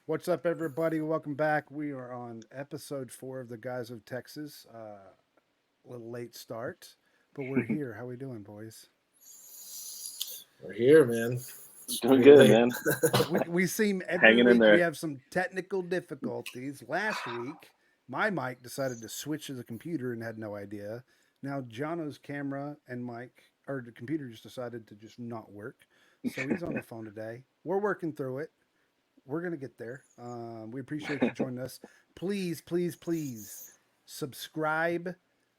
What's up, everybody? Welcome back. We are on episode 4 of the Guys of Texas. A little late start, but we're here. How we doing, boys? We're here, man. It's Doing pretty good, late. man. We seem every Hanging in week we there. have some technical difficulties. Last week, my mic decided to switch to the computer and had no idea. Now Jono's camera and mic or the computer just decided to just not work. So he's on the phone today. We're working through it. We're gonna get there. We appreciate you joining us. Please, please, please subscribe,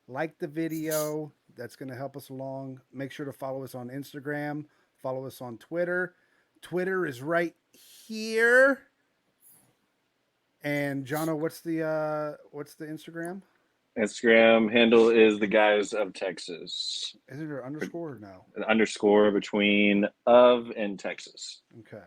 like the video. That's gonna help us along. Make sure to follow us on Instagram. Follow us on Twitter. Twitter is right here. And Jono, what's the Instagram? Instagram handle is the guys of Texas. Is it an underscore or no? An underscore between of and Texas. Okay.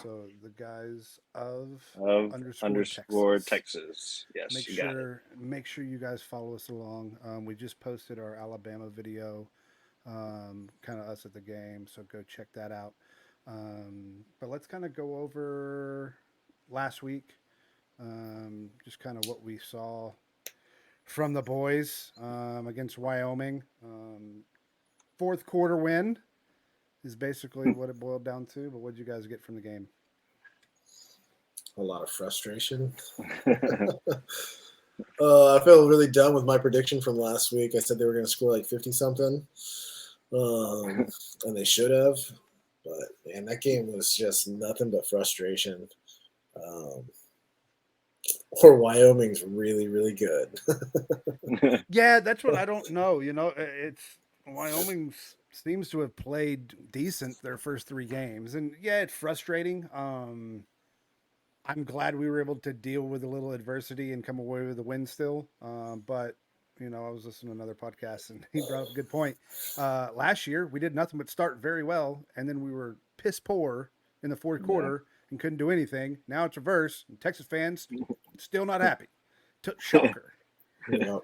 So the guys of Of underscore underscore Texas. Texas. Yes, you got it. Make sure you guys follow us along. We just posted our Alabama video, kind of us at the game. So go check that out. But let's kind of go over last week, just kind of what we saw from the boys against Wyoming. Fourth quarter win is basically what it boiled down to. But what did you guys get from the game? A lot of frustration. I feel really dumb with my prediction from last week. I said they were going to score like 50 something, and they should have. But man, that game was just nothing but frustration. Um, or Wyoming's really, really good. Yeah, that's what I don't know. It's Wyoming seems to have played decent their first 3 games, and yeah, it's frustrating. I'm glad we were able to deal with a little adversity and come away with a win still. But I was listening to another podcast and he brought up a good point. Last year we did nothing but start very well, and then we were piss poor in the fourth Yeah. quarter and couldn't do anything. Now it's reverse. And Texas fans still not happy. Shocker. Yeah.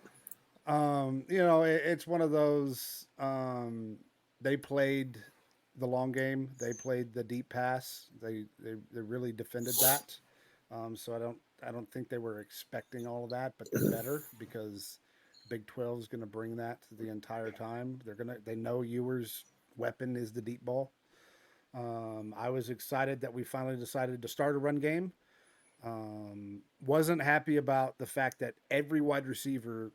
It's one of those. They played the long game. They played the deep pass. They really defended that. So I don't think they were expecting all of that, but they're better because Big 12 is going to bring that the entire time. They know Ewer's weapon is the deep ball. I was excited that we finally decided to start a run game. Wasn't happy about the fact that every wide receiver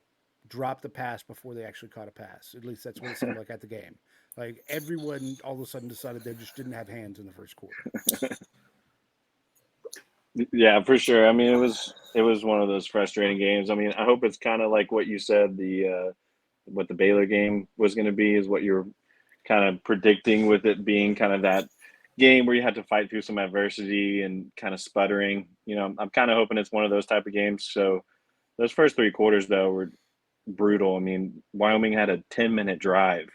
dropped the pass before they actually caught a pass. At least that's what it seemed like at the game. Like everyone all of a sudden decided they just didn't have hands in the first quarter. Yeah, for sure. I mean, it was one of those frustrating games. I mean, I hope it's kind of like what you said. The what the Baylor game was going to be is what you're kind of predicting, with it being kind of that game where you had to fight through some adversity and kind of sputtering. I'm kind of hoping it's one of those type of games. So those first 3 quarters though were brutal. I mean, Wyoming had a 10-minute drive.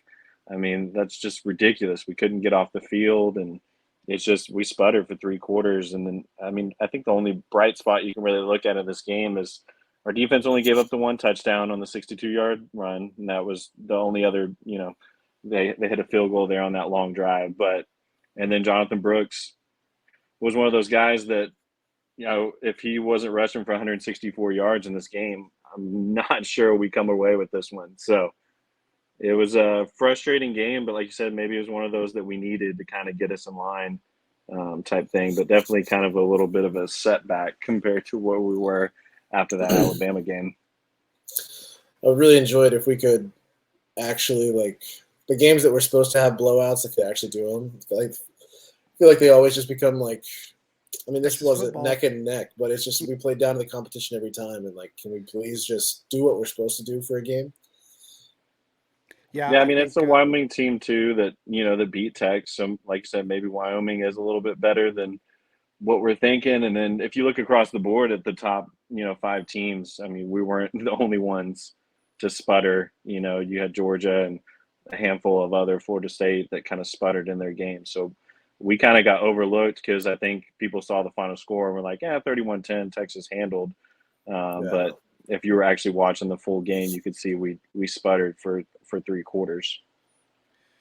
I mean, that's just ridiculous. We couldn't get off the field, and it's just we sputtered for 3 quarters. And then, I mean, I think the only bright spot you can really look at in this game is our defense only gave up the one touchdown on the 62-yard run, and that was the only other. They hit a field goal there on that long drive, but and then Jonathan Brooks was one of those guys that, if he wasn't rushing for 164 yards in this game, I'm not sure we come away with this one. So it was a frustrating game, but like you said, maybe it was one of those that we needed to kind of get us in line, type thing. But definitely kind of a little bit of a setback compared to where we were after that Alabama game. I really enjoyed if we could actually like the games that we're supposed to have blowouts. If they actually do them, I feel like they always just become like. I mean, this Texas wasn't football. neck and neck, but it's just we played down to the competition every time, and like, can we please just do what we're supposed to do for a game? Yeah, Yeah, I I mean, it's think the Wyoming team too that beat Tech. So, like you said, maybe Wyoming is a little bit better than what we're thinking. And then if you look across the board at the top, 5 teams, I mean, we weren't the only ones to sputter. You had Georgia and a handful of other Florida State that kind of sputtered in their game. So we kind of got overlooked because I think people saw the final score and were like, yeah, 31-10, Texas handled. Yeah, But if you were actually watching the full game, you could see we sputtered for 3 quarters.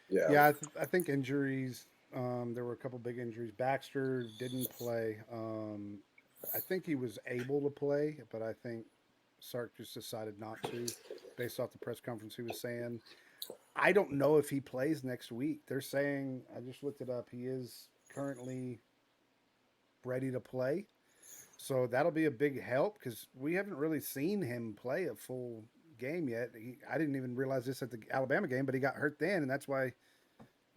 yeah. yeah, I think injuries. There were a couple big injuries. Baxter didn't play. I think he was able to play, but I think Sark just decided not to, based off the press conference he was saying. I don't know if he plays next week. They're saying, I just looked it up, he is currently ready to play. So that'll be a big help because we haven't really seen him play a full game yet. I didn't even realize this at the Alabama game, but he got hurt then, and that's why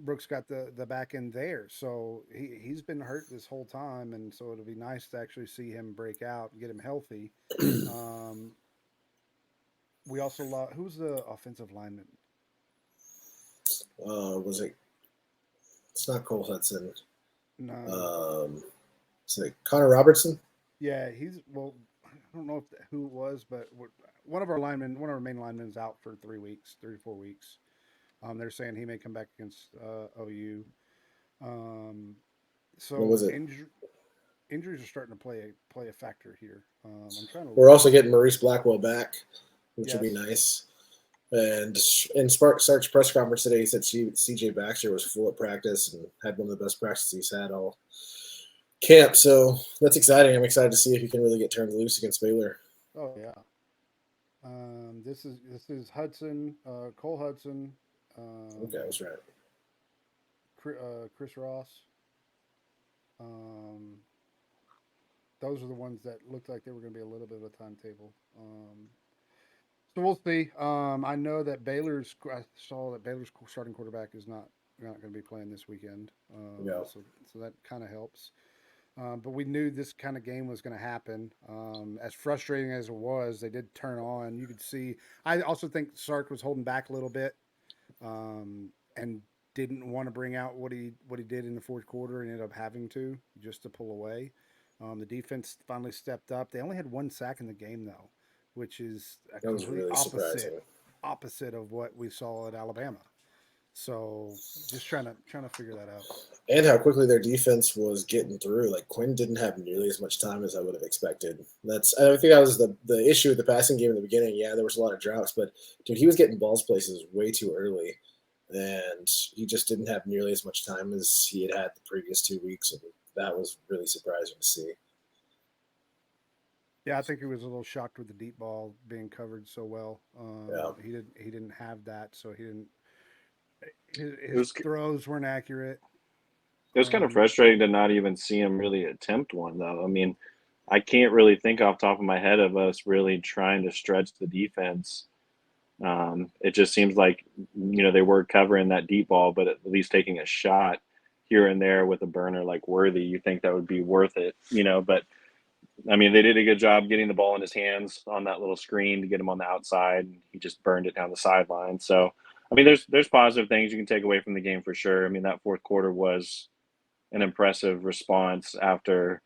Brooks got the back end there. So he's been hurt this whole time, and so it'll be nice to actually see him break out and get him healthy. Um, we also lost. Who's the offensive lineman? Was it? It's not Cole Hudson. No. Is it Connor Robertson? Yeah, he's well. I don't know who it was, but one of our linemen, one of our main linemen, is out for 3 weeks, 3 to 4 weeks. They're saying he may come back against OU. So What was it? Injuries are starting to play a factor here. I'm trying to. We're also getting Maurice Blackwell back, which would be Yes. nice. And in Sark's press conference today, he said CJ Baxter was full at practice and had one of the best practices he's had all camp. So that's exciting. I'm excited to see if he can really get turned loose against Baylor. Oh yeah. This is Hudson, Cole Hudson. Okay, I was right. Chris Ross. Those are the ones that looked like they were going to be a little bit of a timetable. So we'll see. I know that I saw that Baylor's starting quarterback is not going to be playing this weekend. Yeah. So that kind of helps. But we knew this kind of game was going to happen. As frustrating as it was, they did turn on. You could see. I also think Sark was holding back a little bit, and didn't want to bring out what he did in the fourth quarter, and ended up having to just to pull away. The defense finally stepped up. They only had 1 sack in the game though, which is a That was complete really surprising. opposite of what we saw at Alabama. So just trying to figure that out. And how quickly their defense was getting through. Like Quinn didn't have nearly as much time as I would have expected. I think that was the issue with the passing game in the beginning. Yeah, there was a lot of droughts, but dude, he was getting balls places way too early, and he just didn't have nearly as much time as he had the previous 2 weeks, and that was really surprising to see. Yeah, I think he was a little shocked with the deep ball being covered so well. Yeah. He didn't have that, so he didn't. It His was throws weren't accurate. it was kind of frustrating to not even see him really attempt one, though. I mean, I can't really think off the top of my head of us really trying to stretch the defense. It just seems like they were covering that deep ball, but at least taking a shot here and there with a burner like Worthy, you think that would be worth it, But I mean, they did a good job getting the ball in his hands on that little screen to get him on the outside. He just burned it down the sideline. So, I mean, there's positive things you can take away from the game for sure. I mean, that fourth quarter was an impressive response after,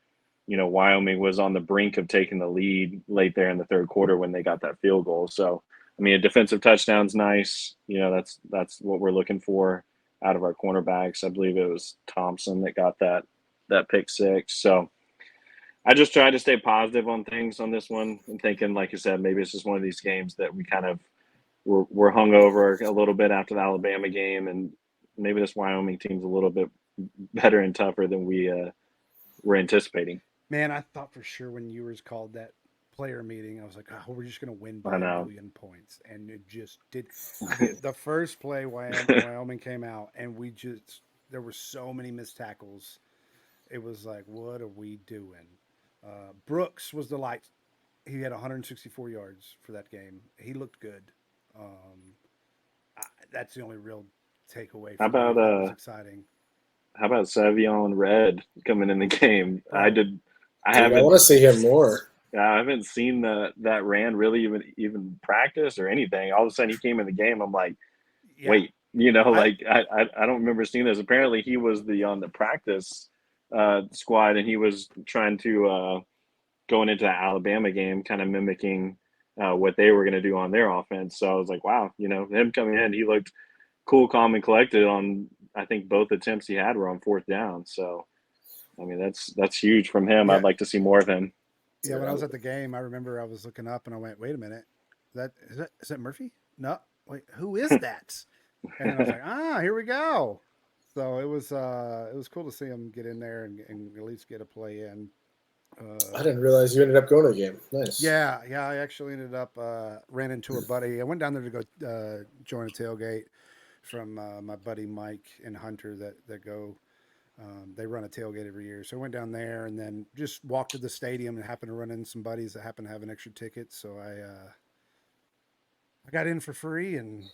Wyoming was on the brink of taking the lead late there in the third quarter when they got that field goal. So, I mean, a defensive touchdown's nice. That's what we're looking for out of our cornerbacks. I believe it was Thompson that got that pick six. So I just tried to stay positive on things on this one and thinking, like you said, maybe it's just one of these games that we kind of were hung over a little bit after the Alabama game, and maybe this Wyoming team's a little bit better and tougher than we were anticipating. Man, I thought for sure when Ewers called that player meeting, I was like, oh, we're just going to win by I a know. million points. And it just did. The first play, Wyoming came out, and there were so many missed tackles. It was like, what are we doing? Brooks was the light. He had 164 yards for that game. He looked good. That's the only real takeaway How from me. about That was exciting. how about Savion Red coming in the game? Bro. I Dude, I haven't want to see him more. I haven't seen that Rand really even practice or anything. All of a sudden he came in the game. I'm like, Yeah. wait, I- I don't remember seeing this. Apparently he was on the practice squad, and he was trying to going into the Alabama game, kind of mimicking what they were going to do on their offense. So I was like, wow, him coming in, he looked cool, calm, and collected on. I think both attempts he had were on fourth down. So I mean, that's huge from him. Yeah. I'd like to see more of him. Yeah, when I was at the game, I remember I was looking up and I went, "Wait a minute, is that Murphy? No, wait, who is that?" And I was like, here we go." So it was cool to see him get in there and at least get a play in. Uh, I didn't realize you ended up going to the game. Nice. yeah, I actually ended up ran into a buddy. I went down there to go join a tailgate from my buddy Mike and Hunter that go. They run a tailgate every year, so I went down there and then just walked to the stadium and happened to run into some buddies that happened to have an extra ticket. So I got in for free and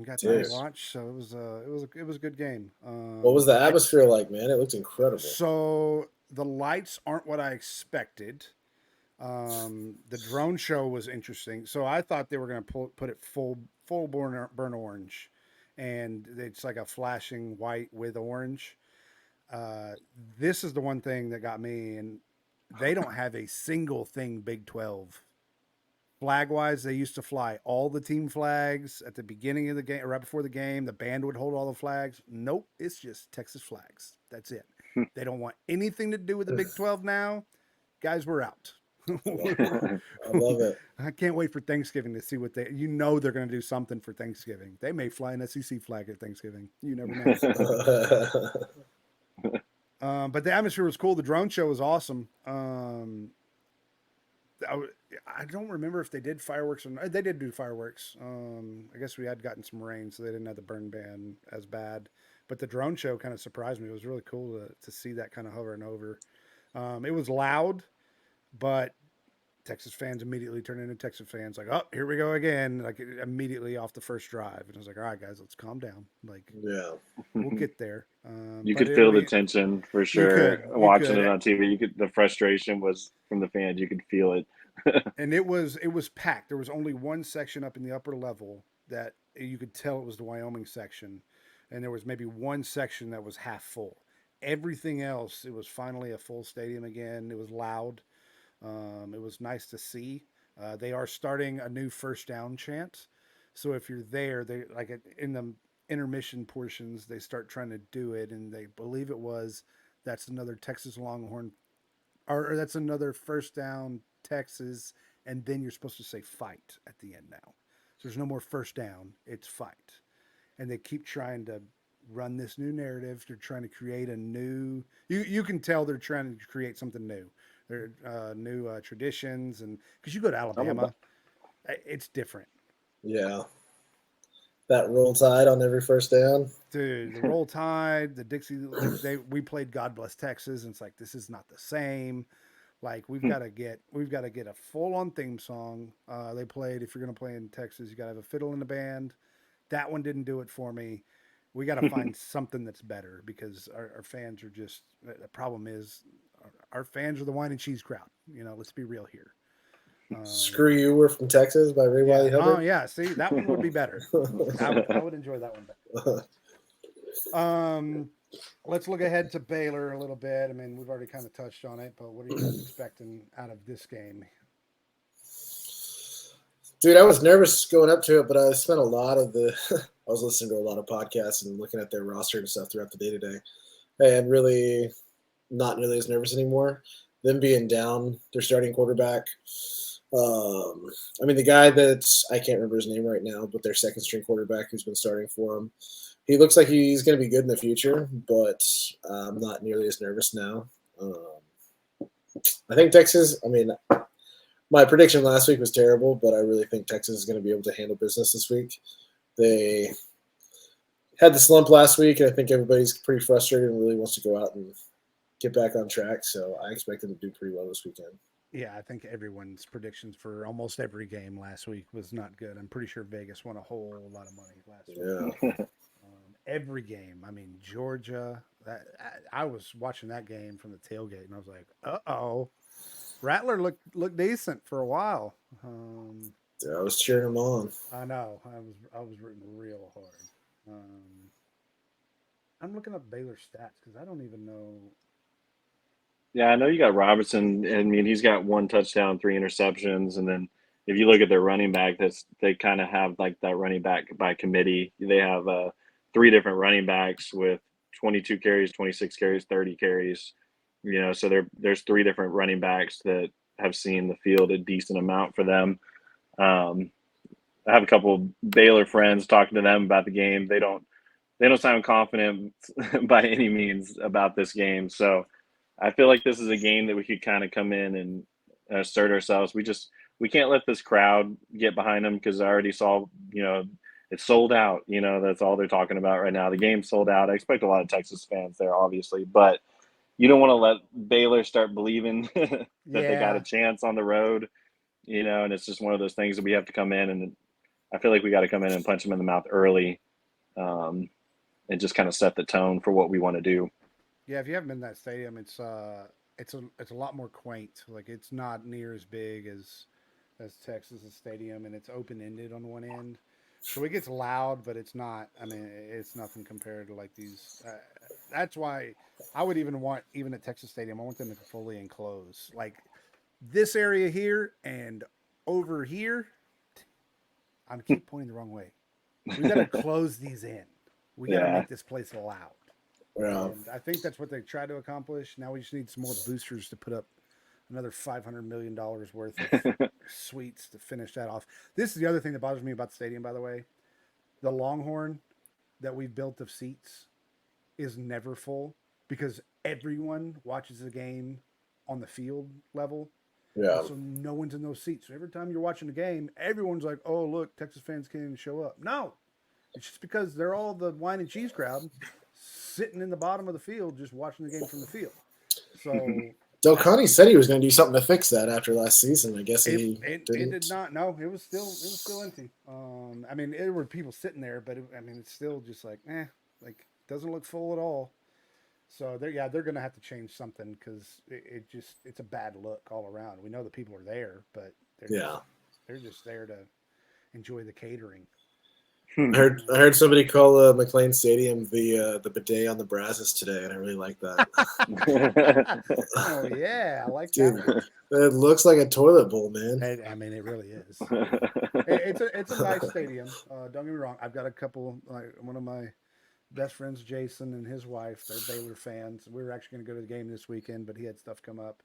got to Dude, watch. So it was a good game. what was the atmosphere like, man? It looked incredible. So the lights aren't what I expected. The drone show was interesting. So I thought they were going to put it full burn orange, and it's like a flashing white with orange. This is the one thing that got me, and they don't have a single thing Big 12 flag wise. They used to fly all the team flags at the beginning of the game, right before the game. The band would hold all the flags. Nope, it's just Texas flags. That's it. They don't want anything to do with the Big 12 now. Guys, we're out. I love it. I can't wait for Thanksgiving to see what they're going to do something for Thanksgiving. They may fly an SEC flag at Thanksgiving. You never know. But the atmosphere was cool. The drone show was awesome. I don't remember if they did fireworks or not. They did do fireworks. I guess we had gotten some rain, so they didn't have the burn ban as bad. But the drone show kind of surprised me. It was really cool to see that kind of hovering over. It was loud, but Texas fans immediately turned into Texas fans. Like, oh, here we go again. Like immediately off the first drive. And I was like, all right, guys, let's calm down. Like, Yeah. we'll get there. You But could feel the be- tension for sure. you Watching could. it on TV, the frustration was from the fans. You could feel it. And it was packed. There was only one section up in the upper level that you could tell it was the Wyoming section, and there was maybe one section that was half full. Everything else, it was finally a full stadium again. It was loud. It was nice to see. They are starting a new first down chant, so if you're there, they like in the intermission portions, they start trying to do it, and they believe it was that's another Texas Longhorn, or that's another first down Texas, and then you're supposed to say fight at the end now. So there's no more first down, it's fight. And they keep trying to run this new narrative. They're trying to create a new, you can tell they're trying to create something new. They're new traditions, and because you go to Alabama, it's different. Yeah. That roll tide on every first down. Dude, the Roll Tide, the Dixie, we played God Bless Texas, and it's like this is not the same. Like we've got to get a full on theme song. They played, if you're gonna play in Texas, you gotta have a fiddle in the band. That one didn't do it for me. We got to find something that's better because our fans are just, the problem is our fans are the wine and cheese crowd. You know, let's be real here. Screw You, We're from Texas by Ray Wiley Oh Hubbard. yeah, see that one would be better. I would enjoy that one better. Let's look ahead to Baylor a little bit. I mean, we've already kind of touched on it, but what are you guys expecting out of this game? Dude, I was nervous going up to it, but I spent a lot of I was listening to a lot of podcasts and looking at their roster and stuff throughout the day today. And really not nearly as nervous anymore. Them being down their starting quarterback. I mean, the guy I can't remember his name right now, but their second string quarterback who's been starting for them. He looks like he's going to be good in the future, but I'm not nearly as nervous now. I think Texas, I mean, my prediction last week was terrible, but I really think Texas is going to be able to handle business this week. They had the slump last week, and I think everybody's pretty frustrated and really wants to go out and get back on track. So I expect them to do pretty well this weekend. Yeah, I think everyone's predictions for almost every game last week was not good. I'm pretty sure Vegas won a whole lot of money last week. Yeah. Every game. I mean, Georgia. I was watching that game from the tailgate, and I was like, "Uh-oh." Rattler looked decent for a while. I was cheering him on. I know. I was rooting real hard. I'm looking up Baylor stats because I don't even know. Yeah, I know you got Robertson. I mean, he's got 1 touchdown, 3 interceptions, and then if you look at their running back, they kind of have like that running back by committee. They have 3 different running backs with 22 carries, 26 carries, 30 carries. You know, so there's 3 different running backs that have seen the field a decent amount for them. I have a couple Baylor friends talking to them about the game. They don't sound confident by any means about this game. So I feel like this is a game that we could kind of come in and assert ourselves. We can't let this crowd get behind them because I already saw, it's sold out. That's all they're talking about right now. The game's sold out. I expect a lot of Texas fans there, obviously, but you don't want to let Baylor start believing that they got a Yeah. chance on the road, and it's just one of those things that we have to come in, and I feel like we got to come in and punch them in the mouth early, and just kind of set the tone for what we want to do. Yeah, if you haven't been to that stadium, it's a lot more quaint. Like it's not near as big as Texas Stadium, and it's open ended on one end, so it gets loud, but it's not. I mean, it's nothing compared to like these. That's why I would even want even at Texas Stadium. I want them to fully enclose like this area here and over here. I'm keep pointing the wrong way. We got to close these in. We got to Yeah. make this place loud. Yeah. And I think that's what they tried to accomplish. Now we just need some more boosters to put up another $500 million worth of suites to finish that off. This is the other thing that bothers me about the stadium, by the way. The Longhorn that we've built of seats is never full because everyone watches the game on the field level. Yeah. So no one's in those seats. So every time you're watching the game, everyone's like, oh, look, Texas fans can't even show up. No, it's just because they're all the wine and cheese crowd sitting in the bottom of the field just watching the game from the field. So Del Conte said he was going to do something to fix that after last season. I guess he it didn't. did not. No, it was still empty. I mean, there were people sitting there, but it's still just like doesn't look full at all. So they're going to have to change something because it's a bad look all around. We know the people are there, but they're just there to enjoy the catering. I heard somebody call McLean Stadium the bidet on the Brazos today, and I really like that. Oh yeah, I like Dude, that. it looks like a toilet bowl, man. I mean, it really is. It's a nice stadium. Don't get me wrong. I've got a couple. Like one of my best friends, Jason, and his wife. They're Baylor fans. We were actually going to go to the game this weekend, but he had stuff come up.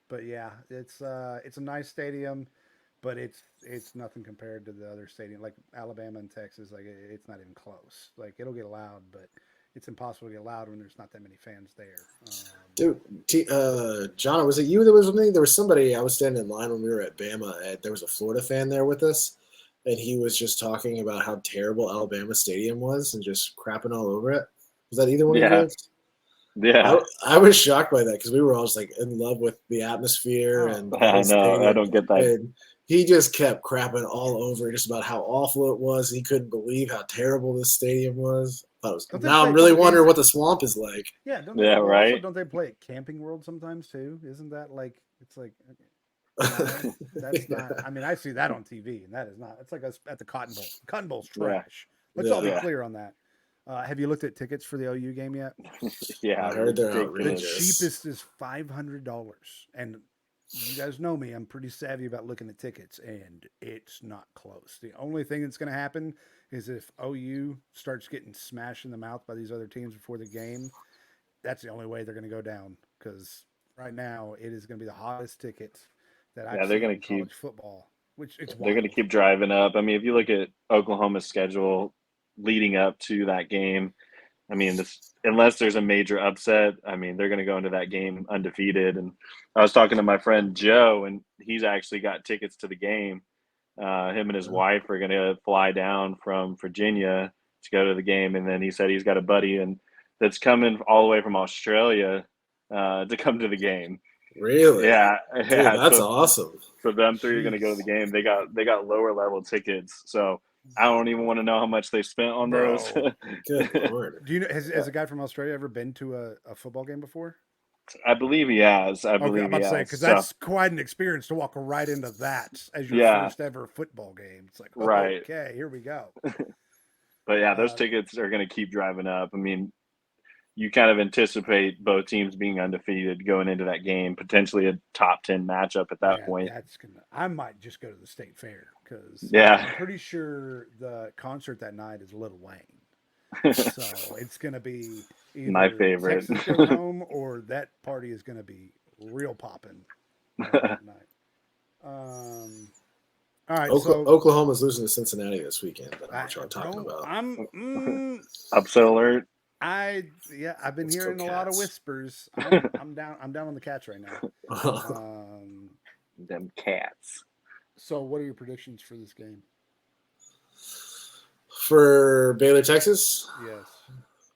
But yeah, it's a nice stadium. But it's nothing compared to the other stadium like Alabama and Texas. Like it's not even close. Like it'll get loud, but it's impossible to get loud when there's not that many fans there. Dude, John, was it you that was with me? There was somebody. I was standing in line when we were at Bama. And there was a Florida fan there with us, and he was just talking about how terrible Alabama Stadium was and just crapping all over it. Was that either one of you guys? Yeah. I was shocked by that because we were all just like in love with the atmosphere and the I stadium. I don't get that. And he just kept crapping all over just about how awful it was. He couldn't believe how terrible this stadium was. Now I'm really wondering what the swamp is like. Yeah, right. Also, don't they play at Camping World sometimes too? Isn't that like it's like that's not? I mean, I see that on TV, and that is not. It's like us at the Cotton Bowl. Cotton Bowl's trash. Let's all be clear on that. Have you looked at tickets for the OU game yet? Yeah, I heard they're The outrageous. cheapest is $500, and you guys know me. I'm pretty savvy about looking at tickets, and it's not close. The only thing that's going to happen is if OU starts getting smashed in the mouth by these other teams before the game. That's the only way they're going to go down because right now it is going to be the hottest ticket that I've seen they're going in to keep college football. Which it's they're going to keep driving up. I mean, if you look at Oklahoma's schedule leading up to that game, I mean, unless there's a major upset, I mean, they're going to go into that game undefeated. And I was talking to my friend Joe, and he's actually got tickets to the game. Him and his wife are going to fly down from Virginia to go to the game, and then he said he's got a buddy that's coming all the way from Australia to come to the game. Really? Yeah, Dude, that's awesome. So them three are going to go to the game. They got lower level tickets, so I don't even want to know how much they spent on those. Good Lord. Do you know? Has a guy from Australia ever been to a football game before? I believe he has. I'm about to say because that's quite an experience to walk right into that as your first ever football game. It's like, right. Okay, here we go. But yeah, those tickets are going to keep driving up. I mean, you kind of anticipate both teams being undefeated going into that game, potentially a top 10 matchup at that point. I might just go to the state fair because I'm pretty sure the concert that night is Lil Wayne. So it's going to be either my favorite. Texas goes home or that party is going to be real popping that night. All right, so Oklahoma's losing to Cincinnati this weekend. That's what I'm talking about. Upset alert. I've been Let's go hearing a lot of Cats. whispers. I'm down on the Cats right now. Them Cats. So what are your predictions for this game? For Baylor, Texas, Yes.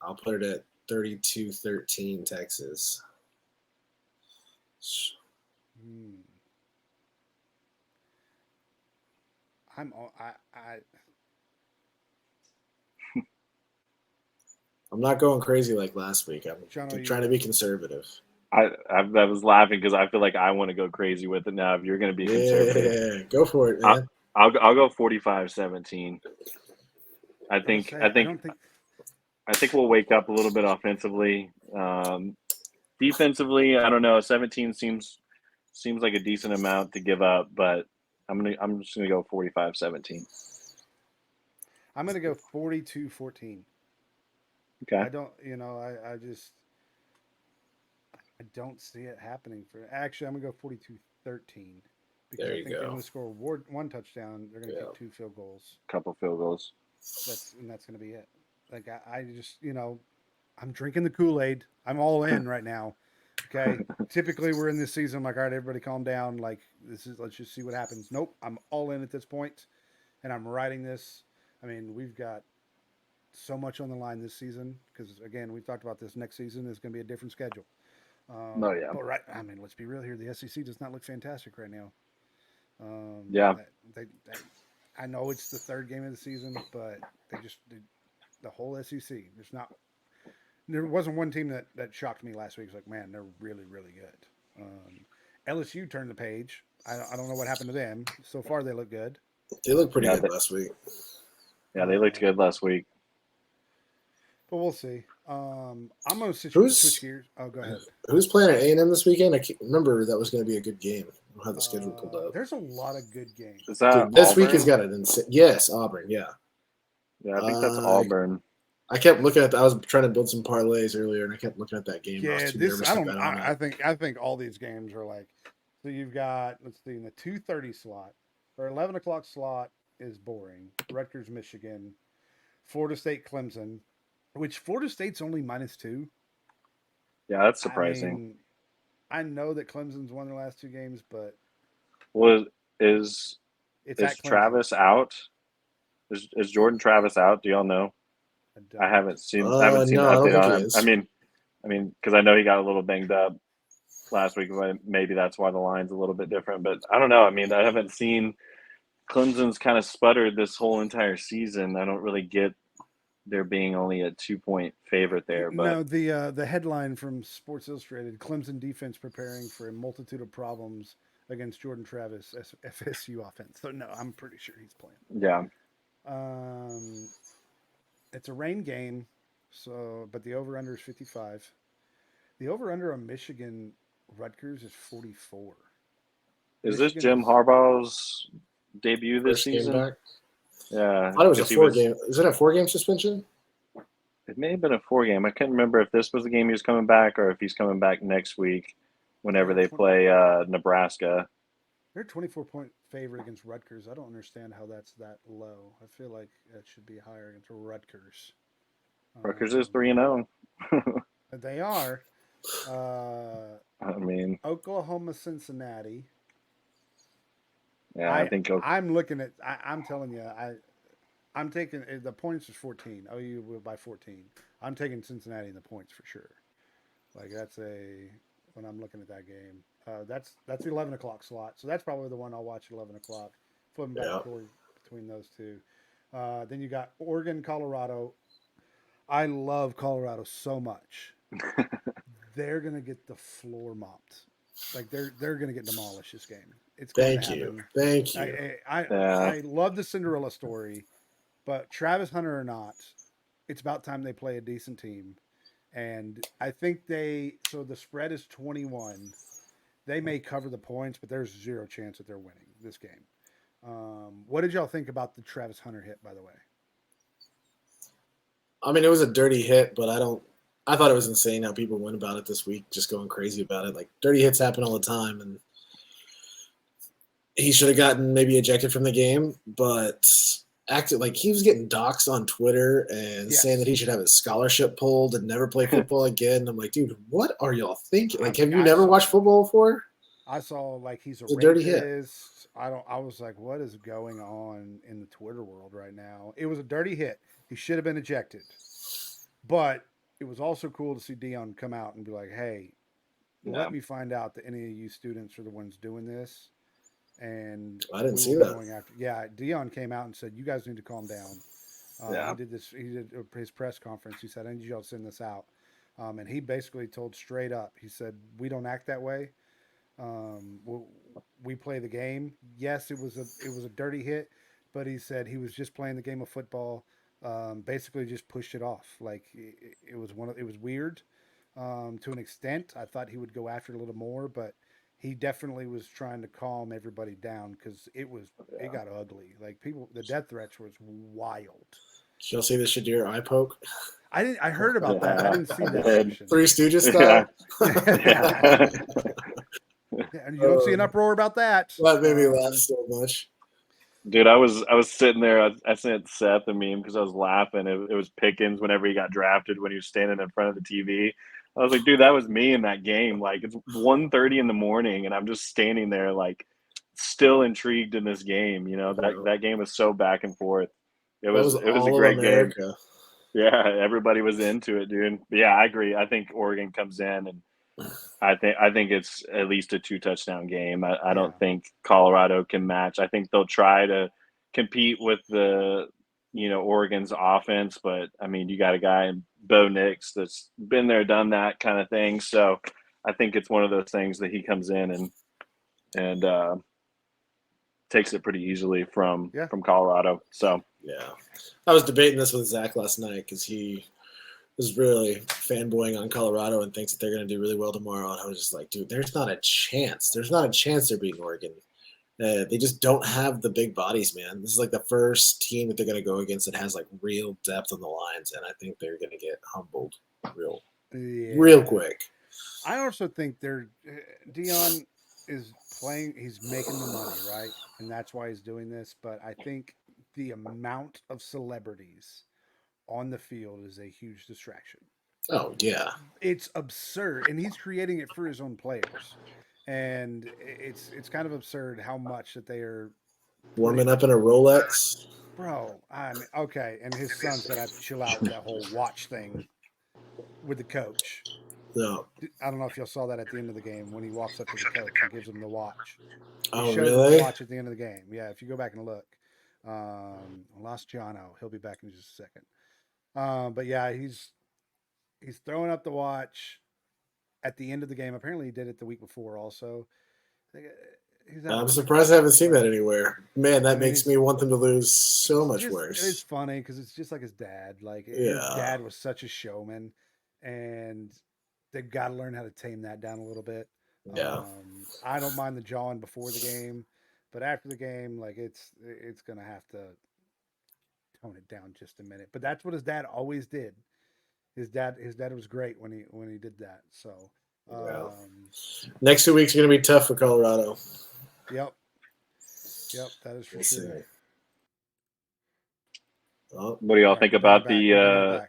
I'll put it at 32-13 Texas. I'm not going crazy like last week. I'm Jono, trying to be conservative. I was laughing because I feel like I want to go crazy with it now. If you're going to be conservative, Yeah, go for it, man. I'll go 45-17. I think we'll wake up a little bit offensively. Defensively, I don't know. 17 seems like a decent amount to give up, but I'm just gonna go 45-17. I'm gonna go 42-14. Okay. I don't, I don't see it happening actually, I'm gonna go 42-13 because There I you think they're go. gonna score one touchdown. They're gonna kick 2 field goals. Couple field goals. That's gonna be it. Like I just, I'm drinking the Kool-Aid. I'm all in right now. Okay. Typically we're in this season. I'm like, all right, everybody calm down. Like let's just see what happens. Nope. I'm all in at this point, and I'm riding this. I mean, we've got so much on the line this season because, again, we've talked about this. Next season is going to be a different schedule. Oh yeah. But I mean, let's be real here. The SEC does not look fantastic right now. Yeah. I know it's the third game of the season, but the whole SEC. There wasn't one team that shocked me last week. It's like, man, they're really, really good. LSU turned the page. I don't know what happened to them. So far, they look good. They looked pretty good last week. Yeah, they looked good last week. But we'll see. I'm going to switch gears. Oh, go ahead. Who's playing at A&M this weekend? I can't remember that was going to be a good game. I don't have the schedule pulled up. There's a lot of good games. Is that this Auburn? week has got an insane. Yes, Auburn. Yeah. Yeah, I think that's Auburn. I kept looking at. I was trying to build some parlays earlier, and I kept looking at that game. Yeah, I was too nervous to bet on it. I think all these games are like. So you've got, let's see, in the 2:30 slot or 11 o'clock slot is boring. Rutgers, Michigan, Florida State, Clemson, which Florida State's only -2. Yeah, that's surprising. I mean, I know that Clemson's won their last 2 games, but is Travis out? Is Jordan Travis out? Do y'all know? I haven't seen no, an update on it. I mean, because I know he got a little banged up last week. Maybe that's why the line's a little bit different. But I don't know. I mean, I haven't seen Clemson's kind of sputtered this whole entire season. I don't really get there being only a 2-point favorite there. But no, the headline from Sports Illustrated: Clemson defense preparing for a multitude of problems against Jordan Travis FSU offense. So no, I'm pretty sure he's playing. Yeah. It's a rain game, but the over/under is 55. The over/under on Michigan Rutgers is 44. Is this Jim Harbaugh's debut this season? Back? Yeah. I thought it was a 4-game. Is it a 4-game suspension? It may have been a 4-game. I couldn't remember if this was the game he was coming back or if he's coming back next week whenever they play Nebraska. They're a 24-point favorite against Rutgers. I don't understand how that's that low. I feel like it should be higher against Rutgers. Rutgers is 3-0. They are. I mean, Oklahoma, Cincinnati. Yeah, I think I'm looking at. I'm telling you, I'm taking the points is 14. OU will by 14. I'm taking Cincinnati in the points for sure. Like when I'm looking at that game. That's the 11 o'clock slot, so that's probably the one I'll watch at 11 o'clock. Flipping back and forth between those two. Then you got Oregon, Colorado. I love Colorado so much. They're gonna get the floor mopped. Like they're gonna get demolished this game. It's going to happen. Thank you. I love the Cinderella story, but Travis Hunter or not, it's about time they play a decent team. And I think the spread is 21. They may cover the points, but there's 0 chance that they're winning this game. What did y'all think about the Travis Hunter hit, by the way? I mean, it was a dirty hit, but I thought it was insane how people went about it this week, just going crazy about it. Like, dirty hits happen all the time, and he should have gotten maybe ejected from the game, but acted like he was getting doxxed on Twitter and saying that he Yes. should have his scholarship pulled and never play football again. I'm like, dude, what are y'all thinking? Like, I have mean, you never watched football before? I saw like he's a It's a dirty hit. rapist. I was like, what is going on in the Twitter world right now? It was a dirty hit. He should have been ejected. But it was also cool to see Dion come out and be like, hey, Yeah. let me find out that any of you students are the ones doing this. And I didn't we see will be that. going after. Yeah, Dion came out and said, you guys need to calm down. Yeah. He did his press conference. He said, I need y'all to send this out. And he basically told straight up, he said, we don't act that way. Um, we play the game. Yes, it was a dirty hit, but he said he was just playing the game of football. Basically, just pushed it off. Like it was weird to an extent. I thought he would go after it a little more, but he definitely was trying to calm everybody down because it got ugly. Like the death threats was wild. Did y'all see the Shadir eye poke? I didn't. I heard about that. I Yeah, didn't see I that did. portion. Three Stooges Yeah. style. Yeah. And you don't see an uproar about that. That made me laugh so much. Dude, I was sitting there. I sent Seth a meme because I was laughing. It was Pickens whenever he got drafted when he was standing in front of the TV. I was like, dude, that was me in that game. Like it's 1:30 in the morning, and I'm just standing there, like, still intrigued in this game. You know Yeah. that game was so back and forth. It That was was it was a all of great game. America. Yeah, everybody was into it, dude. But yeah, I agree. I think Oregon comes in, and I think it's at least a 2 touchdown game. I Yeah. don't think Colorado can match. I think they'll try to compete with Oregon's offense, but I mean, you got a guy in Bo Nix that's been there, done that kind of thing. So I think it's one of those things that he comes in and takes it pretty easily from Yeah. Colorado. So Yeah. I was debating this with Zach last night because he was really fanboying on Colorado and thinks that they're going to do really well tomorrow. And I was just like, dude, there's not a chance. There's not a chance they're beating Oregon. They just don't have the big bodies, man. This is like the first team that they're going to go against that has like real depth on the lines, and I think they're going to get humbled real quick. I also think Dion is playing. He's making the money, right, and that's why he's doing this. But I think the amount of celebrities on the field is a huge distraction. Oh yeah, It's absurd, and he's creating it for his own players. And it's kind of absurd how much that they are warming putting. up in a Rolex. Bro, I mean, okay, and his son's gonna have to chill out with that whole watch thing with the coach. No. I don't know if y'all saw that at the end of the game when he walks up to the coach and gives him the watch. He Oh showed him really? the watch at the end of the game. Yeah, if you go back and look, lost Jono. He'll be back in just a second. But yeah, he's throwing up the watch at the end of the game. Apparently, he did it the week before also. I'm surprised I haven't seen that anywhere. Man, that I mean, makes me want them to lose so much It's worse. funny because it's just like his dad. Like his Yeah. dad was such a showman, and they've got to learn how to tame that down a little bit. Yeah. I don't mind the jawing before the game, but after the game, like it's gonna have to tone it down just a minute. But that's what his dad always did. His dad was great when he did that. So, Yeah. Next 2 weeks are going to be tough for Colorado. Yep, that is for We'll sure. see. Oh, what do y'all think about the?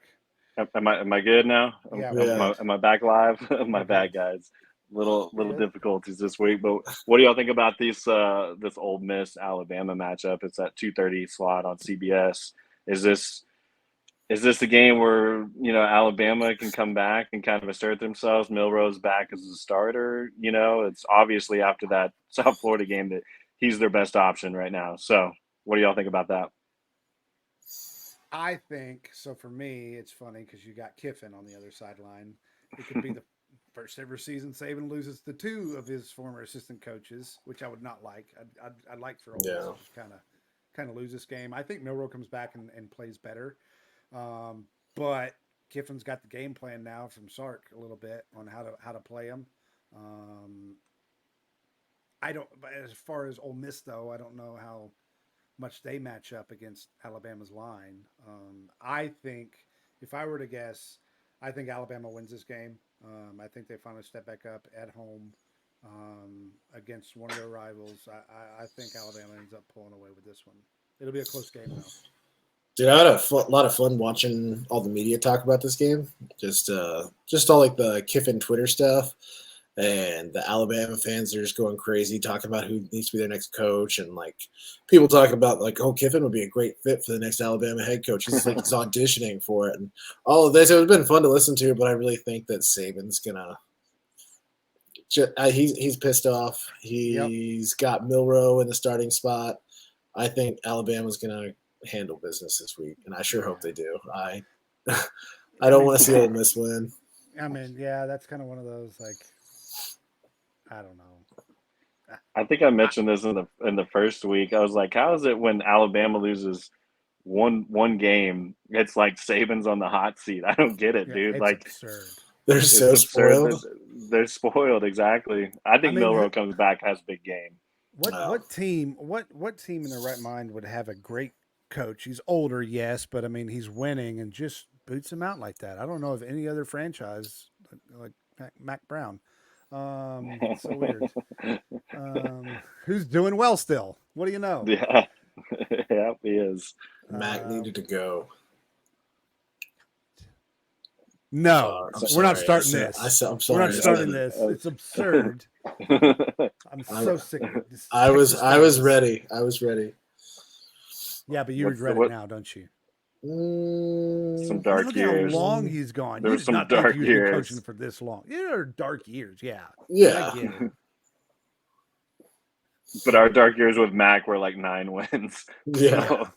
Am I good now? Yeah. Am I back live? My Okay. bad, guys. Little Good. difficulties this week, but what do y'all think about this Ole Miss Alabama matchup? It's that 2:30 slot on CBS. Is this the game where Alabama can come back and kind of assert themselves? Milroe's back as a starter. It's obviously after that South Florida game that he's their best option right now. So, what do y'all think about that? I think so. For me, it's funny because you got Kiffin on the other sideline. It could be the first ever season Saban loses to two of his former assistant coaches, which I would not like. I'd like for Ole Miss to just kind of lose this game. I think Milroe comes back and plays better, but Kiffin's got the game plan now from Sark a little bit on how to play him. I don't. But as far as Ole Miss though, I don't know how much they match up against Alabama's line. I think, if I were to guess, I think Alabama wins this game. I think they finally step back up at home against one of their rivals. I think Alabama ends up pulling away with this one. It'll be a close game though. Dude, I had a lot of fun watching all the media talk about this game. Just all like the Kiffin Twitter stuff, and the Alabama fans are just going crazy talking about who needs to be their next coach, and like people talking about like, oh, Kiffin would be a great fit for the next Alabama head coach. He's like he's auditioning for it, and all of this. It would have been fun to listen to, but I really think that Saban's gonna. He's pissed off. He's got Milroe in the starting spot. I think Alabama's gonna handle business this week, and I sure hope they do. I don't want to see Ole Miss win. I mean, yeah, that's kind of one of those like, I don't know. I think I mentioned this in the first week. I was like, how is it when Alabama loses one game, it's like Saban's on the hot seat? I don't get it, Yeah, dude. it's Like absurd. They're it's so absurd. spoiled. They're spoiled, exactly. I think mean, Milroe comes back, has a big game. What team in their right mind would have a great coach? He's older, yes, but I mean he's winning and just boots him out like that. I don't know of any other franchise like Mac Brown. It's so weird. Who's doing well still? What do you know? Yeah, yeah, he is. Mac needed to go. No, we're not starting this. I'm sorry. We're not starting this. It's absurd. I'm so sick of it. I was ready. I was ready. Yeah, but you What's the- regret what- it now, don't you? Some dark Look years. how long he's gone. There You were did some not think dark he would be years. coaching for this long. Yeah, dark years. Yeah. Yeah. I get it. But our dark years with Mac were like 9 wins. Yeah. So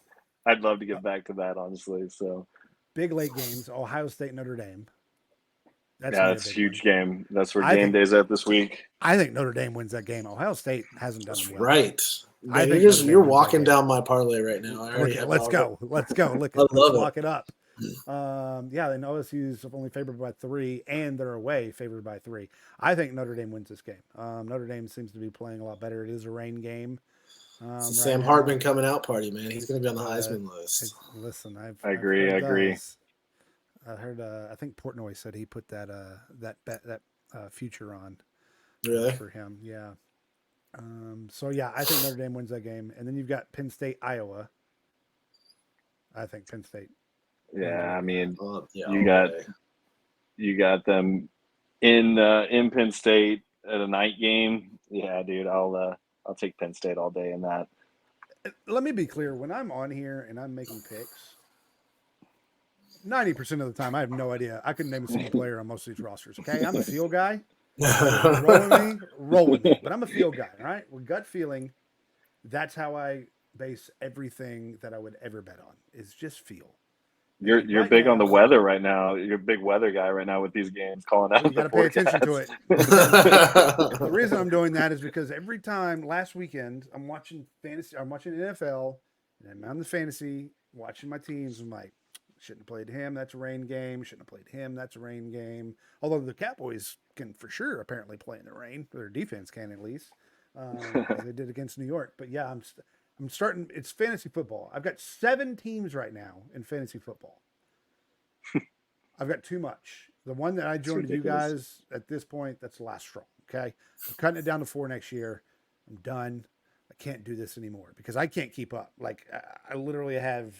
I'd love to get back to that, honestly. So Big late games. Ohio State, Notre Dame. yeah, gonna be that's a big huge one. game. That's where I game think- day's at this week. I think Notre Dame wins that game. Ohio State hasn't done That's well. right. I Man, think you're Notre Dame you're wins that walking game. down my parlay right now. I already Okay, have let's all go. Let's go. Look, I let's love it. lock it up. Yeah, then OSU's only favored by 3, and they're away favored by 3. I think Notre Dame wins this game. Notre Dame seems to be playing a lot better. It is a rain game. It's right the Sam now. Hartman coming out party, man. He's going to be on the Heisman list. Listen, I agree, I agree. those. I heard. I think Portnoy said he put that future on Really? for him. Yeah. So yeah, I think Notre Dame wins that game, and then you've got Penn State, Iowa. I think Penn State. Yeah, I mean, Well, yeah, You all got- day. you got them in Penn State at a night game. Yeah, dude, I'll take Penn State all day in that. Let me be clear. When I'm on here and I'm making picks, 90% of the time I have no idea. I couldn't name a single player on most of these rosters. Okay, I'm a feel guy. Roll with me. But I'm a feel guy. All right, with gut feeling. That's how I base everything that I would ever bet on. Is just feel. You're Right big on now- the weather right now. You're a big weather guy right now with these games, calling out You the got to pay attention to it. forecast. The reason I'm doing that is because every time last weekend I'm watching fantasy, I'm watching NFL, and I'm on the fantasy watching my teams. I'm like, shouldn't have played him. That's a rain game. Shouldn't have played him. That's a rain game. Although the Cowboys can for sure apparently play in the rain. Their defense can at least, as they did against New York. But yeah, I'm starting. It's fantasy football. I've got 7 teams right now in fantasy football. I've got too much. The one that I joined you ridiculous. guys at this point, that's the last straw. Okay. I'm cutting it down to 4 next year. I'm done. I can't do this anymore because I can't keep up. Like I literally have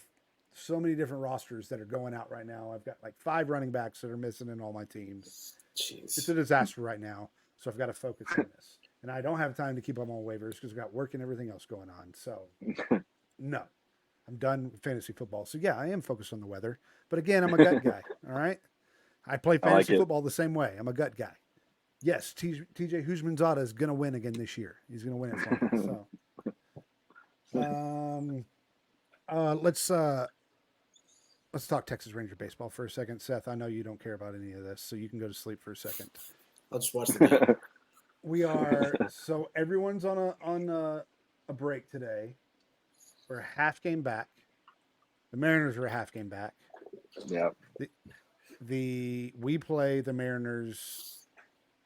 so many different rosters that are going out right now. I've got like 5 running backs that are missing in all my teams. It's Jeez. a disaster right now. So I've got to focus on this. And I don't have time to keep up on waivers because I've got work and everything else going on. So no, I'm done with fantasy football. So yeah, I am focused on the weather. But again, I'm a gut guy. All right. I play I like fantasy it. football the same way. I'm a gut guy. Yes, TJ Husmanzada is going to win again this year. He's going to win it for me. So, let's talk Texas Ranger baseball for a second. Seth, I know you don't care about any of this, so you can go to sleep for a second. I'll just watch the game. We are so everyone's on a break today. We're a half game back. The Mariners are a half game back. Yeah, We play the Mariners.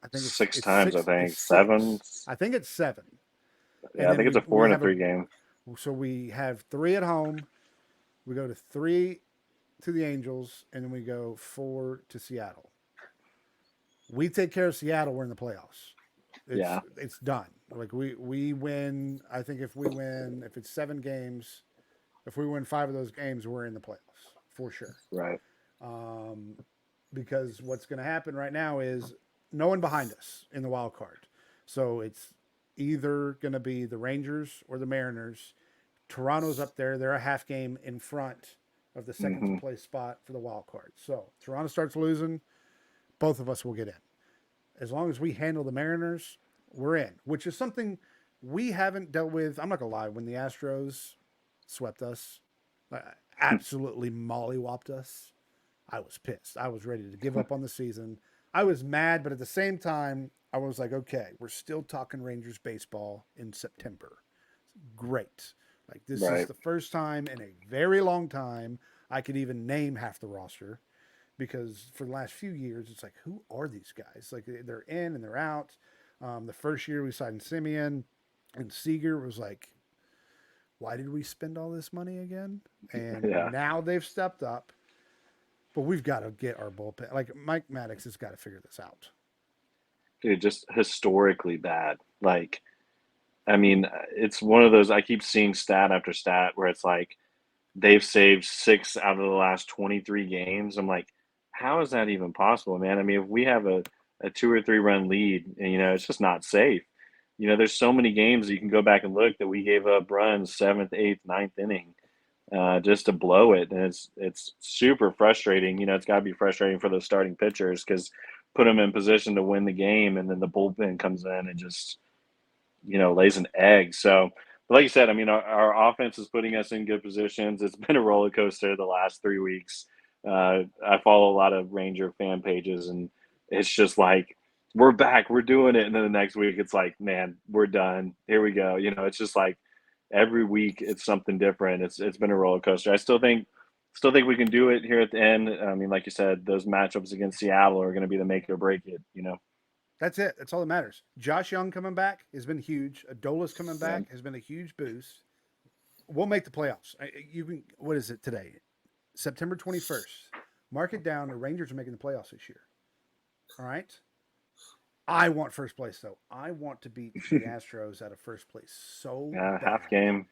I think it's 6 it's times. six- I think it's 7. six. I think it's 7. Yeah, I then think it's a we 4 and a have 3 game. So we have 3 at home. We go to 3 to the Angels, and then we go 4 to Seattle. We take care of Seattle. We're in the playoffs. It's done. Like we win. I think if we win, if it's 7 games, If we win 5 of those games, we're in the playoffs for sure. Right. Because what's going to happen right now is no one behind us in the wild card. So it's either going to be the Rangers or the Mariners. Toronto's up there. They're a half game in front of the second place spot for the wild card. So Toronto starts losing, both of us will get in. As long as we handle the Mariners, we're in, which is something we haven't dealt with. I'm not going to lie. When the Astros swept us, absolutely mollywopped us, I was pissed. I was ready to give up on the season. I was mad, but at the same time, I was like, okay, we're still talking Rangers baseball in September. Great. Like, this is the first time in a very long time I could even name half the roster, because for the last few years, it's like, who are these guys? Like, they're in and they're out. The first year we signed Simeon and Seager, was like, why did we spend all this money again? And now they've stepped up. But we've got to get our bullpen. Like, Mike Maddox has got to figure this out. Dude, just historically bad. Like, I mean, it's one of those, I keep seeing stat after stat where it's like they've saved 6 out of the last 23 games. I'm like, how is that even possible, man? I mean, if we have a 2 or 3 run lead, and, it's just not safe. There's so many games that you can go back and look that we gave up runs 7th, 8th, 9th inning. Just to blow it, and it's super frustrating. It's got to be frustrating for those starting pitchers, because put them in position to win the game, and then the bullpen comes in and just lays an egg. So, but like you said, I mean, our offense is putting us in good positions. It's been a roller coaster the last 3 weeks. I follow a lot of Ranger fan pages, and it's just like, we're back, we're doing it, and then the next week it's like, man, we're done. Here we go. It's just like, every week it's something different. It's been a roller coaster. I still think we can do it here at the end. I mean, like you said, those matchups against Seattle are going to be the make or break it. That's it. That's all that matters. Josh Young coming back has been huge. Adolis coming back has been a huge boost. We'll make the playoffs. What is it today? September 21st. Mark it down. The Rangers are making the playoffs this year. All right. I want first place, though. I want to beat the Astros out of first place so bad. Half game.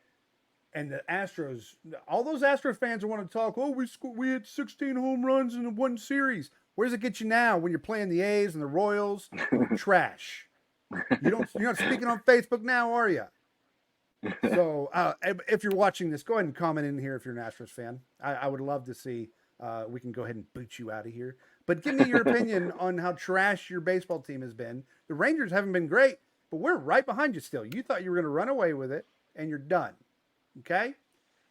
And the Astros, all those Astros fans want to talk, we had 16 home runs in one series. Where does it get you now when you're playing the A's and the Royals? Trash. You're not speaking on Facebook now, are you? So if you're watching this, go ahead and comment in here if you're an Astros fan. I would love to see. We can go ahead and boot you out of here. But give me your opinion on how trash your baseball team has been. The Rangers haven't been great, but we're right behind you still. You thought you were going to run away with it, and you're done. Okay?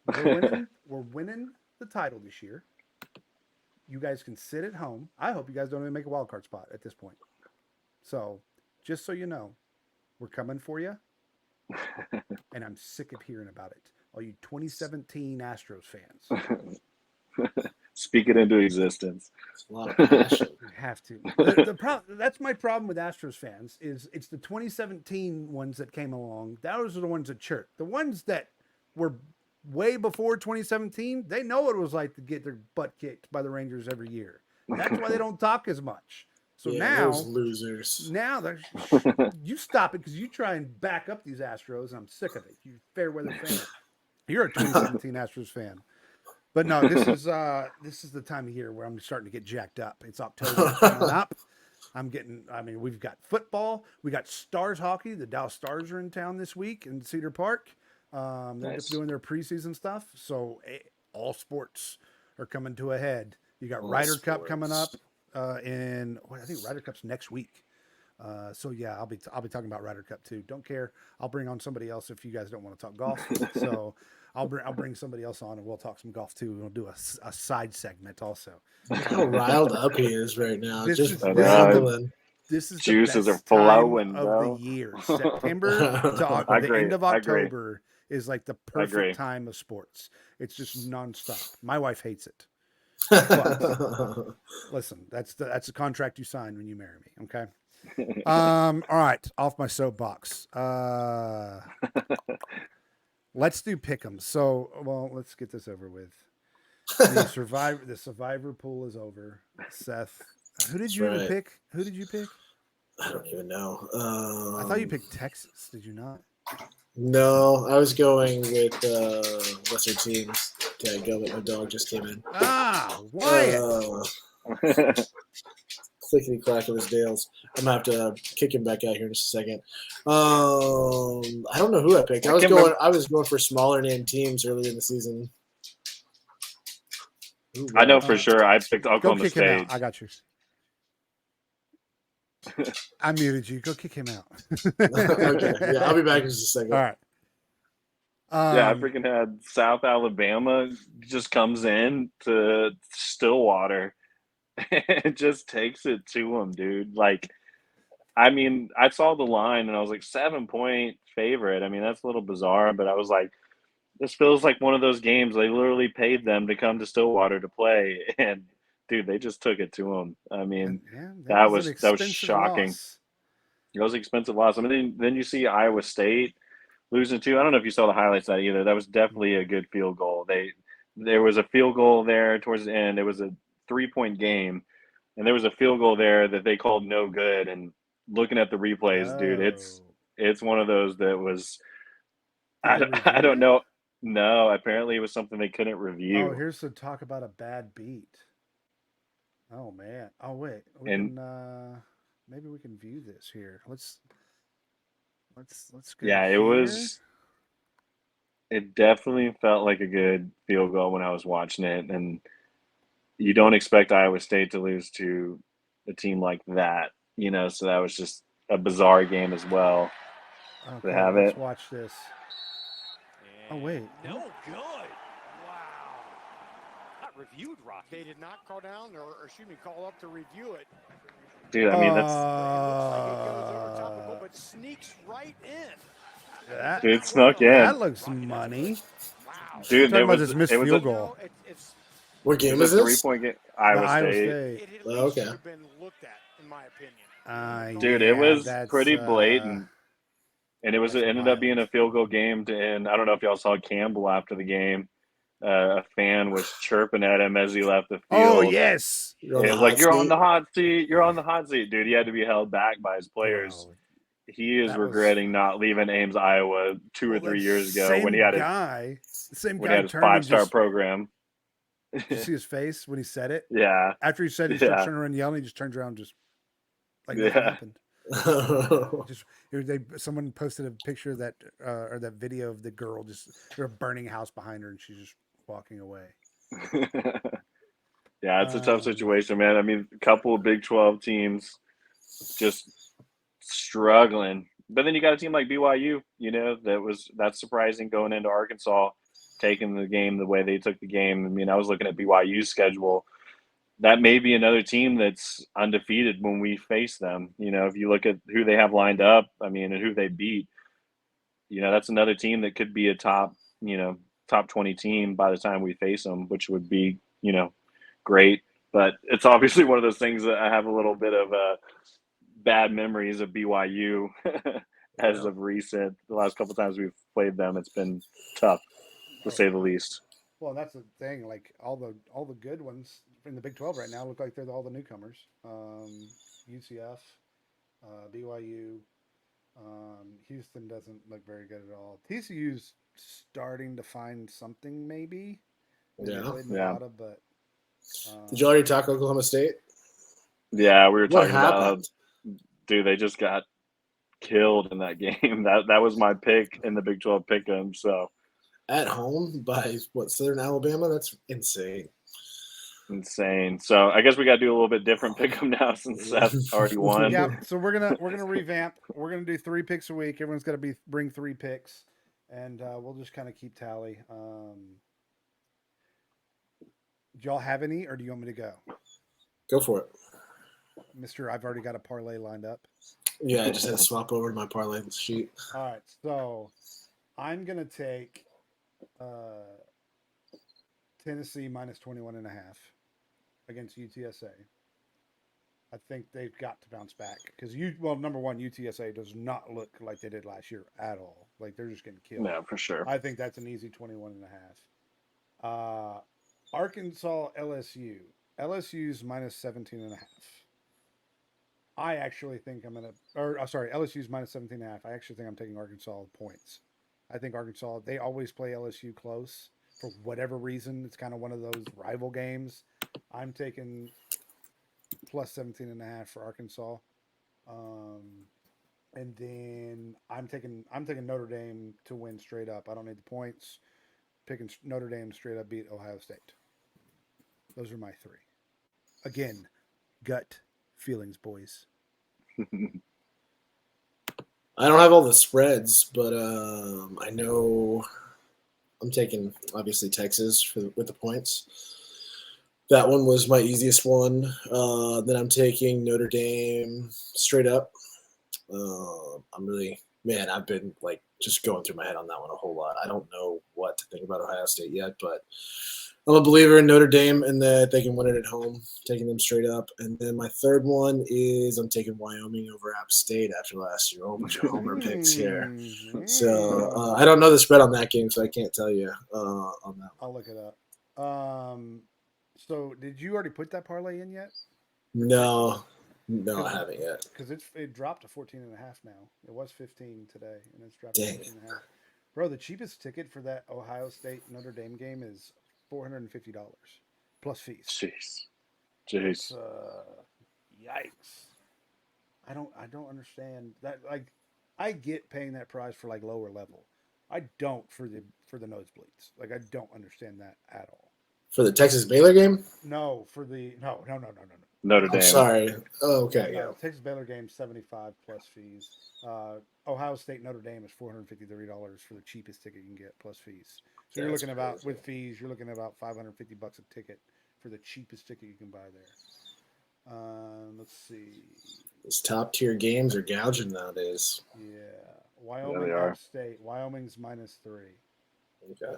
We're winning the title this year. You guys can sit at home. I hope you guys don't even make a wild card spot at this point. So, just so you know, we're coming for you, and I'm sick of hearing about it. All you 2017 Astros fans. Speak it into existence. A lot of passion. You have to. That's my problem with Astros fans is it's the 2017 ones that came along. Those are the ones that chirp. The ones that were way before 2017, they know what it was like to get their butt kicked by the Rangers every year. That's why they don't talk as much. So now, those losers. Now you stop it, because you try and back up these Astros, and I'm sick of it. You fair weather fan. You're a 2017 Astros fan. But no, this is the time of year where I'm starting to get jacked up. It's October coming up. We've got football. We got Stars hockey. The Dallas Stars are in town this week in Cedar Park. They're just doing their preseason stuff. So all sports are coming to a head. You got Ryder Cup coming up I think Ryder Cup's next week. So yeah, I'll be talking about Ryder Cup too. Don't care. I'll bring on somebody else if you guys don't want to talk golf. So I'll bring somebody else on, and we'll talk some golf too. We'll do a side segment also. How riled up he is right now. This Just is rambling. This is Juices the are best flowing, time bro. of the year. September to the end of October is like the perfect time of sports. It's just nonstop. My wife hates it. But, listen, that's the contract you sign when you marry me. Okay. All right, off my soapbox. Let's do pick'ems. So, let's get this over with. The survivor pool is over. Seth, who did you even pick? I I don't even know. I thought you picked Texas. Did you not? No, I was going with lesser teams. Okay, go, but my dog just came in. Wyatt. Clickety clack of his nails. I'm gonna have to kick him back out here in just a second. I don't know who I picked. I was going for smaller name teams earlier in the season. Ooh, I know wow. for sure. I picked Go Oklahoma kick him State. out. I got you. I muted you. Go kick him out. Okay, yeah, I'll be back in just a second. All right. Yeah, I freaking had South Alabama just comes in to Stillwater and just takes it to them, dude. Like, I mean, I saw the line and I was like 7-point favorite. I mean, that's a little bizarre, but I was like, this feels like one of those games. They literally paid them to come to Stillwater to play, and dude, they just took it to them. I mean, Yeah, that was an was expensive shocking. loss. It was an expensive loss. I mean, then you see Iowa State losing two. I don't know if you saw the highlights of that either. That was definitely a good field goal. There was a field goal there towards the end. It was a 3-point game, and there was a field goal there that they called no good. And looking at the replays, dude, it's one of those that was I Did they I review don't it? know. No, apparently it was something they couldn't Oh, review. here's the talk about a bad beat. Oh man. Oh wait. We And can maybe we can view this here. Let's go yeah, here. it definitely felt like a good field goal when I was watching it. And you don't expect Iowa State to lose to a team like that, so that was just a bizarre game as well to Okay, have let's it. watch this. Oh wait. No good. Wow. Not reviewed, Rocky. They did not call down or excuse me, call up to review it. Dude, I mean, that's It looks like it goes over top of goal, but sneaks right in. That, Dude, snuck in. that looks money. Wow. Dude, Talking it about was this missed it was field a, goal. It's What game it is was a this? 3-point game. The Iowa State. it at least Oh, okay. should have been looked at, in my opinion. Dude, Yeah, it was that's, pretty blatant. And it ended up being a violent. field goal game to end. I don't know if y'all saw Campbell after the game. A fan was chirping at him as he left the field. Oh yes. You're on It the was like, hot "You're on seat. the hot seat. You're on the hot seat, dude." He had to be held back by his players. Bro, He is that was- regretting not leaving Ames, Iowa, 2 or 3 years ago when he had his his turned and 5-star just, program. did you see his face when he said it? Yeah, After he said it, he started turning around yelling. He just turns around, just like nothing Yeah. happened. Just someone posted a picture of that or that video of the girl just a burning house behind her, and she's just walking away. yeah, it's a tough situation, man. I mean, a couple of Big 12 teams just struggling, but then you got a team like BYU. That's surprising going into Arkansas, taking the game the way they took the game. I mean, I was looking at BYU's schedule. That may be another team that's undefeated when we face them. If you look at who they have lined up, I mean, and who they beat, that's another team that could be a top 20 team by the time we face them, which would be, great. But it's obviously one of those things that I have a little bit of bad memories of BYU as of recent. The last couple of times we've played them, it's been tough, to say the least. Well, that's the thing. Like all the good ones in the Big 12 right now look like they're all the newcomers. UCF, BYU, Houston doesn't look very good at all. TCU's starting to find something, maybe. Yeah. Nevada, but Did you already talk Oklahoma State? Yeah, we were What talking about happened? dude, they just got killed in that game. That was my pick in the Big 12 pick'em. So At home by Southern Alabama? That's insane. insane. So I guess we got to do a little bit different pick'em now since Seth already won. yeah. So we're gonna revamp. We're gonna do 3 picks a week. Everyone's got to bring 3 picks, and we'll just kind of keep tally. Do y'all have any, or do you want me to go? Go for it. Mister, I've already got a parlay lined up. Yeah, I just had to swap over to my parlay sheet. All right, so I'm gonna take Tennessee minus 21.5 against UTSA. I think they've got to bounce back because number one, UTSA does not look like they did last year at all. Like they're just getting killed. Yeah, for sure. I think that's an easy 21.5. Arkansas LSU. LSU's minus 17.5. I actually think LSU's minus 17.5. I actually think I'm taking Arkansas points. I think Arkansas, they always play LSU close for whatever reason. It's kind of one of those rival games. I'm taking plus 17.5 for Arkansas. And then I'm taking Notre Dame to win straight up. I don't need the points. Picking Notre Dame straight up beat Ohio State. Those are my three. Again, gut feelings, boys. I don't have all the spreads, but I know I'm taking obviously Texas with the points. That one was my easiest one. Then I'm taking Notre Dame straight up. I've been like just going through my head on that one a whole lot. I don't know what to think about Ohio State yet, but I'm a believer in Notre Dame and that they can win it at home, taking them straight up. And then my third one is I'm taking Wyoming over App State after last year. A whole bunch of homer picks here. So I don't know the spread on that game, so I can't tell you on that one. I'll look it up. So did you already put that parlay in yet? No, I haven't yet. Because it dropped to 14.5 now. It was 15 today, and it's dropped Dang. to 14.5. Bro, the cheapest ticket for that Ohio State Notre Dame game is $450 plus fees. Jeez. Yikes! I don't understand that. Like, I get paying that price for like lower level. I don't for the nosebleeds. Like, I don't understand that at all. For the Texas Baylor game? No, for the no. Notre Dame. I'm sorry. Oh, okay, yeah. Texas Baylor game 75 plus fees. Ohio State Notre Dame is $453 for the cheapest ticket you can get plus fees. So you're That's looking about crazy. with fees, you're looking at about $550 a ticket for the cheapest ticket you can buy there. Let's see. These top tier games are gouging nowadays. Yeah, Wyoming they are. App State. Wyoming's -3. Okay.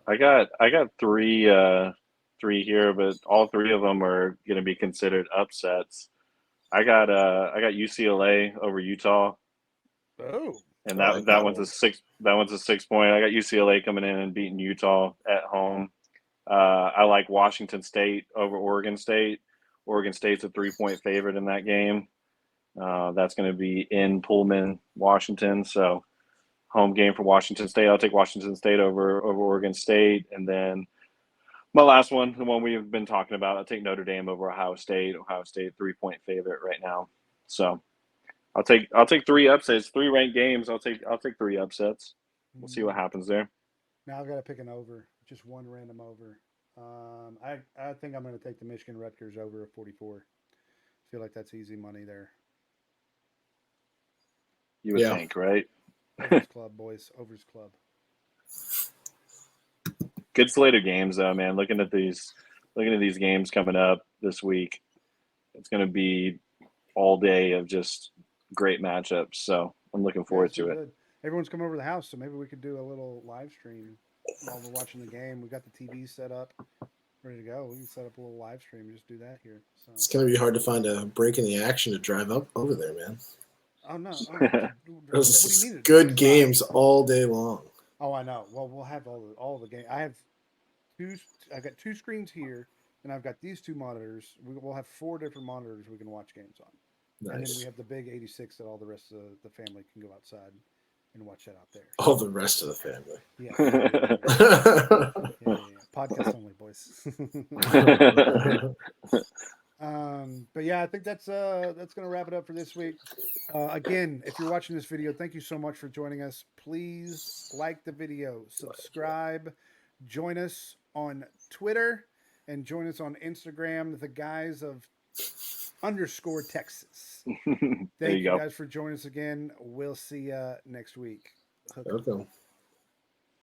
I got three here, but all three of them are going to be considered upsets. I got UCLA over Utah, Oh, and I that like that that one's one. a 6-point. I got UCLA coming in and beating Utah at home. I like Washington State over Oregon State. Oregon State's a 3-point favorite in that game. That's going to be in Pullman, Washington. So home game for Washington State. I'll take Washington State over Oregon State. And then my last one, the one we've been talking about, I'll take Notre Dame over Ohio State. Ohio State 3-point favorite right now. So I'll take three upsets, 3 ranked games. I'll take 3 upsets. We'll see what happens there. Now I've got to pick an over, just one random over. I think I'm going to take the Michigan Rutgers over at 44. I feel like that's easy money there. You would Yeah. think, right? Overs Club, boys. Overs Club. Good slate of games though, man. Looking at these games coming up this week, it's going to be all day of just great matchups. So I'm looking forward to it. Good. Everyone's come over to the house, so maybe we could do a little live stream while we're watching the game. We got the TV set up, ready to go. We can set up a little live stream. Just do that here. It's So, going to be hard to find a break in the action to drive up over there, man. oh no, what do Those you mean? good games all day long. Oh, I know. Well, we'll have all the game. I've got 2 screens here, and I've got these 2 monitors. We'll have 4 different monitors we can watch games on. And then Nice. we have the big 86 that all the rest of the family can go outside and watch that out there. All the rest of the family. Yeah. Yeah. Podcast only, boys. But yeah, I think that's gonna wrap it up for this week. Again, if you're watching this video, thank you so much for joining us. Please like the video, subscribe, join us on Twitter, and join us on Instagram, the guys of _Texas. There Thank you you go. guys for joining us again. We'll see you next week. Hook 'em. Okay.